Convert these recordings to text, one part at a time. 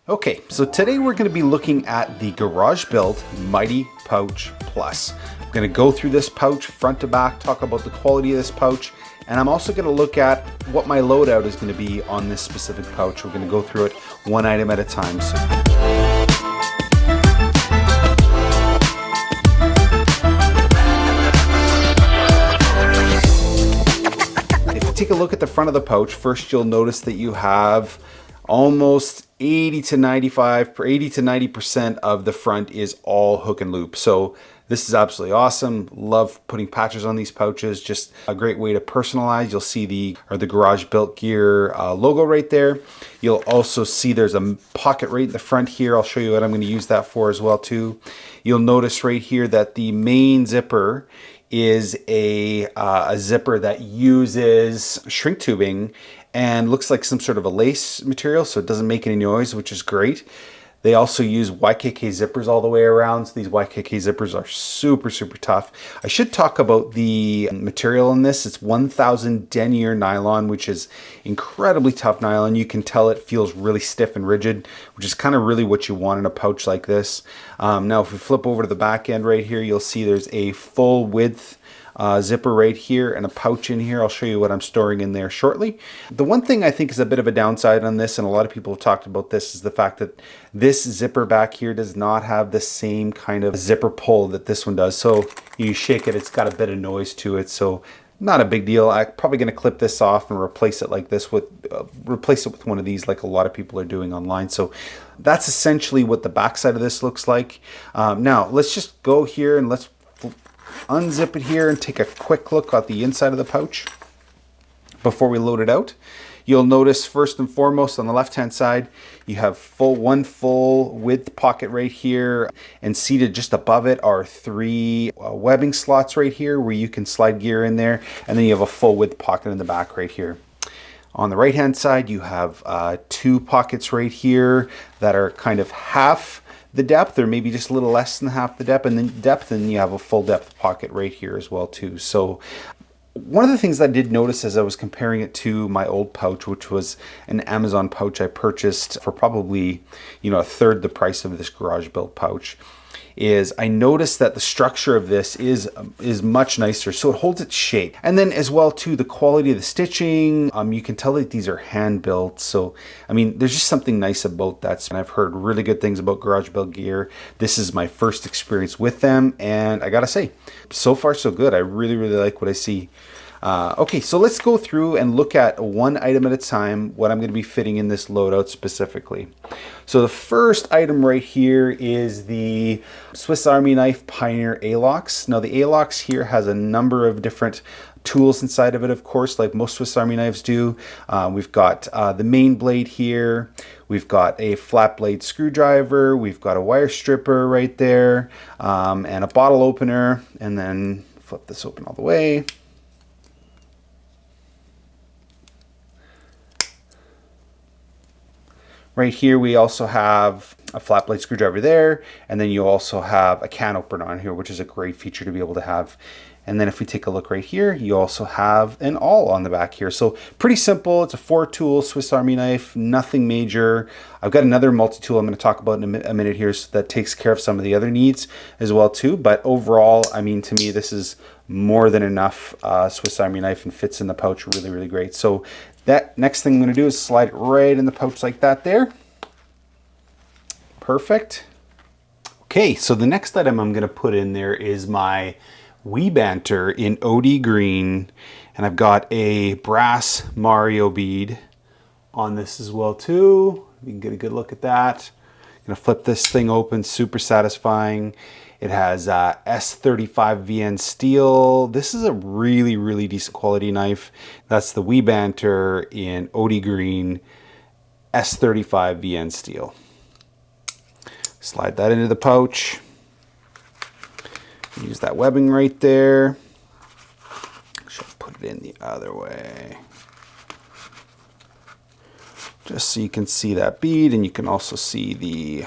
Okay, so today we're going to be looking at the Garage Built Mighty Pouch Plus. I'm going to go through this pouch front to back, talk about the quality of this pouch, and I'm also going to look at what my loadout is going to be on this specific pouch. We're going to go through it one item at a time. If you take a look at the front of the pouch, first you'll notice that you have almost 80 to 90% of the front is all hook and loop. So this is absolutely awesome. Love putting patches on these pouches. Just a great way to personalize. You'll see the Garage Built Gear logo right there. You'll also see there's a pocket right in the front here. I'll show you what I'm going to use that for as well too. You'll notice right here that the main zipper is a zipper that uses shrink tubing and looks like some sort of a lace material, so it doesn't make any noise, which is great. They also use YKK zippers all the way around, so these YKK zippers are super tough. I should talk about the material in this. It's 1000 denier nylon, which is incredibly tough nylon. You can tell it feels really stiff and rigid, which is kind of really what you want in a pouch like this. Now if we flip over to the back end right here, you'll see there's a full width zipper right here and a pouch in here. I'll show you what I'm storing in there shortly. The one thing I think is a bit of a downside on this, and a lot of people have talked about this, is the fact that this zipper back here does not have the same kind of zipper pull that this one does. So you shake it, it's got a bit of noise to it. So not a big deal. I'm probably going to clip this off and replace it like this with one of these, like a lot of people are doing online. So that's essentially what the back side of this looks like. Now let's just go here and let's unzip it here and take a quick look at the inside of the pouch before we load it out. You'll notice first and foremost on the left hand side you have one full width pocket right here, and seated just above it are three webbing slots right here where you can slide gear in there, and then you have a full width pocket in the back right here. On the right hand side you have two pockets right here that are kind of half the depth, or maybe just a little less than half the depth, and then you have a full depth pocket right here as well too. So one of the things I did notice as I was comparing it to my old pouch, which was an Amazon pouch I purchased for probably, a third the price of this Garage Built pouch, is I noticed that the structure of this is much nicer, so it holds its shape. And then as well too, the quality of the stitching, you can tell that these are hand built. So I mean, there's just something nice about that. And I've heard really good things about Garage Built Gear. This is my first experience with them, and I gotta say, so far so good. I really like what I see. Okay, so let's go through and look at one item at a time, what I'm going to be fitting in this loadout specifically. So the first item right here is the Swiss Army Knife Pioneer A-Locks. Now the A-Locks here has a number of different tools inside of it, of course, like most Swiss Army knives do. We've got the main blade here, we've got a flat blade screwdriver, we've got a wire stripper right there, and a bottle opener, and then flip this open all the way. Right here we also have a flat blade screwdriver there, and then you also have a can opener on here, which is a great feature to be able to have. And then if we take a look right here, you also have an awl on the back here. So pretty simple. It's a 4-tool Swiss Army knife, nothing major. I've got another multi-tool I'm going to talk about in a minute here, so that takes care of some of the other needs as well too. But overall, I mean, to me, this is more than enough Swiss Army knife and fits in the pouch really great. So that next thing I'm going to do is slide it right in the pouch like that there. Perfect. Okay, so the next item I'm going to put in there is my Banter in OD green, and I've got a brass Mario bead on this as well too. You can get a good look at that. I'm going to flip this thing open, super satisfying. It has S35 VN steel. This is a really decent quality knife. That's the Banter in OD green, S35 VN steel. Slide that into the pouch. Use that webbing right there. Should put it in the other way, just so you can see that bead, and you can also see the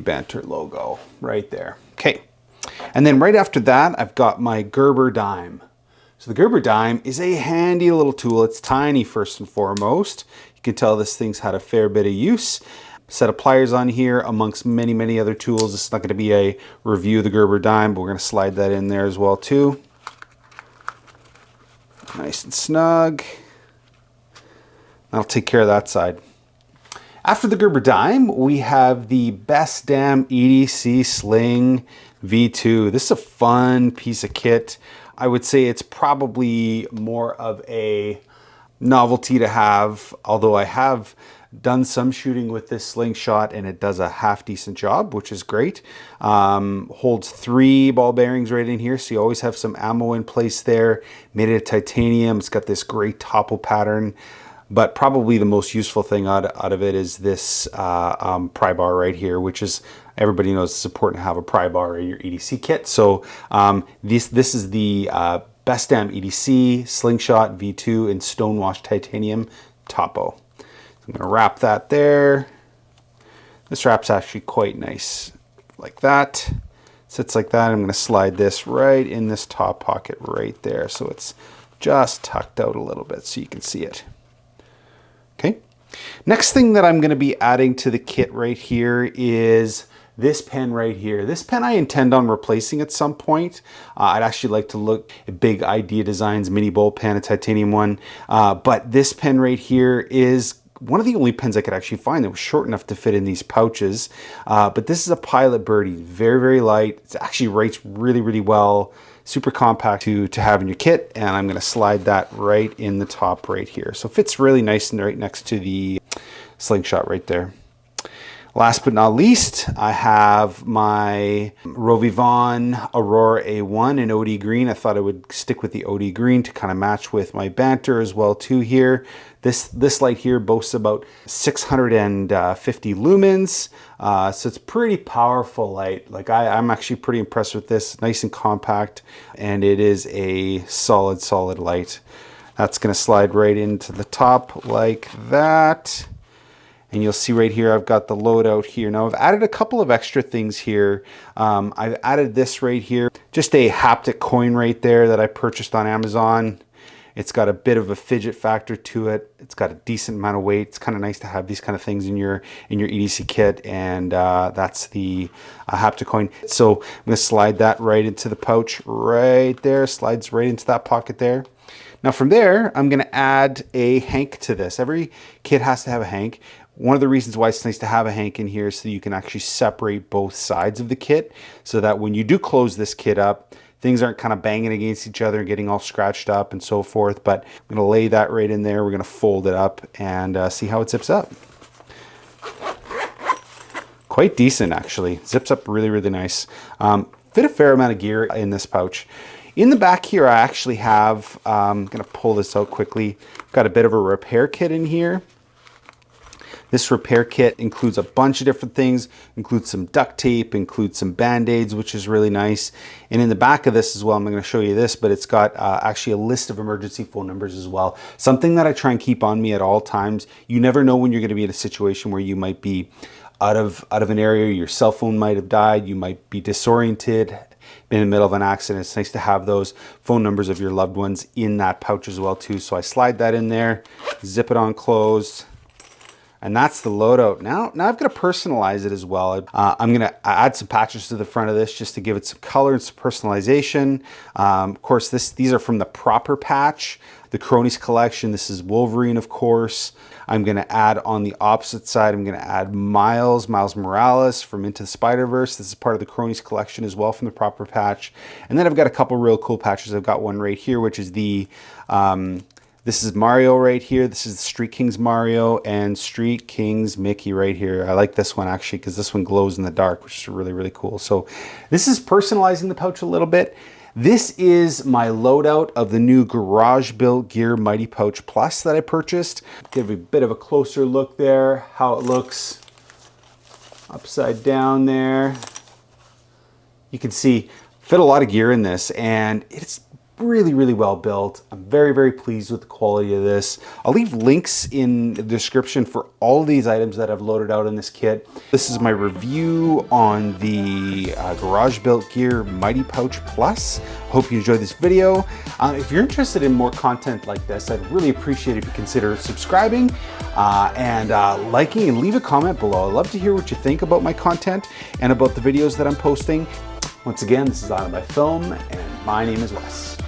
Banter logo right there. Okay, and then right after that, I've got my Gerber Dime. So the Gerber Dime is a handy little tool. It's tiny first and foremost. You can tell this thing's had a fair bit of use. set of pliers on here amongst many, many other tools. This is not going to be a review of the Gerber Dime, but we're going to slide that in there as well too. Nice and snug. That'll take care of that side. After the Gerber Dime, we have the Best Damn EDC Sling V2. This is a fun piece of kit. I would say it's probably more of a novelty to have, although I have done some shooting with this Slingshot and it does a half decent job, which is great. Holds 3 ball bearings right in here, so you always have some ammo in place there. Made it of titanium. It's got this great topple pattern, but probably the most useful thing out of it is this pry bar right here, which is, everybody knows it's important to have a pry bar in your EDC kit. So this is the Best Damn EDC Slingshot V2 in stonewashed titanium topo. I'm going to wrap that there. This wrap's actually quite nice, like that. Sits like that. I'm going to slide this right in this top pocket right there, so it's just tucked out a little bit so you can see it. Okay. Next thing that I'm going to be adding to the kit right here is this pen right here. This pen I intend on replacing at some point. I'd actually like to look at Big Idea Designs mini bowl pen, a titanium one. But this pen right here is one of the only pens I could actually find that was short enough to fit in these pouches. But this is a Pilot Birdie, very, very light. It actually writes really, really well. Super compact to have in your kit, and I'm going to slide that right in the top right here. So it fits really nice and right next to the Slingshot right there. Last but not least, I have my Rovivon Aurora A1 in OD green. I thought I would stick with the OD green to kind of match with my Banter as well too here. This light here boasts about 650 lumens, so it's pretty powerful light. Like I'm actually pretty impressed with this. Nice and compact, and it is a solid light. That's going to slide right into the top like that. And you'll see right here, I've got the loadout here. Now I've added a couple of extra things here. I've added this right here, just a haptic coin right there that I purchased on Amazon. It's got a bit of a fidget factor to it. It's got a decent amount of weight. It's kind of nice to have these kind of things in your EDC kit, and that's the haptic coin. So I'm gonna slide that right into the pouch right there. Slides right into that pocket there. Now from there, I'm gonna add a hank to this. Every kit has to have a hank. One of the reasons why it's nice to have a hank in here is so you can actually separate both sides of the kit, so that when you do close this kit up, things aren't kind of banging against each other and getting all scratched up and so forth. But I'm going to lay that right in there. We're going to fold it up and see how it zips up. Quite decent, actually. Zips up really, really nice. Fit a fair amount of gear in this pouch. In the back here, I actually have, I'm going to pull this out quickly, got a bit of a repair kit in here. This repair kit includes a bunch of different things, includes some duct tape, includes some band-aids, which is really nice. And in the back of this as well, I'm going to show you this, but it's got actually a list of emergency phone numbers as well. Something that I try and keep on me at all times. You never know when you're going to be in a situation where you might be out of an area, your cell phone might have died, you might be disoriented, been in the middle of an accident. It's nice to have those phone numbers of your loved ones in that pouch as well too. So I slide that in there, zip it on closed. And that's the loadout. Now I've got to personalize it as well. I'm going to add some patches to the front of this just to give it some color and some personalization. Of course, these are from the Proper patch, the Cronies collection. This is Wolverine, of course. I'm going to add on the opposite side, I'm going to add Miles Morales from Into the Spider-Verse. This is part of the Cronies collection as well from the Proper patch. And then I've got a couple real cool patches. I've got one right here, which is the... this is Mario right here. This is Street Kings Mario and Street Kings Mickey right here. I like this one actually because this one glows in the dark, which is really, really cool. So this is personalizing the pouch a little bit. This is my loadout of the new Garage Built Gear Mighty Pouch Plus that I purchased. Give a bit of a closer look there, how it looks upside down there. You can see, fit a lot of gear in this, and it's really, really well built. I'm very, very pleased with the quality of this. I'll leave links in the description for all these items that I've loaded out in this kit. This is my review on the Garage Built Gear Mighty Pouch Plus. Hope you enjoyed this video. If you're interested in more content like this, I'd really appreciate it if you consider subscribing and liking, and leave a comment below. I'd love to hear what you think about my content and about the videos that I'm posting. Once again, this is Island by Film, and my name is Wes.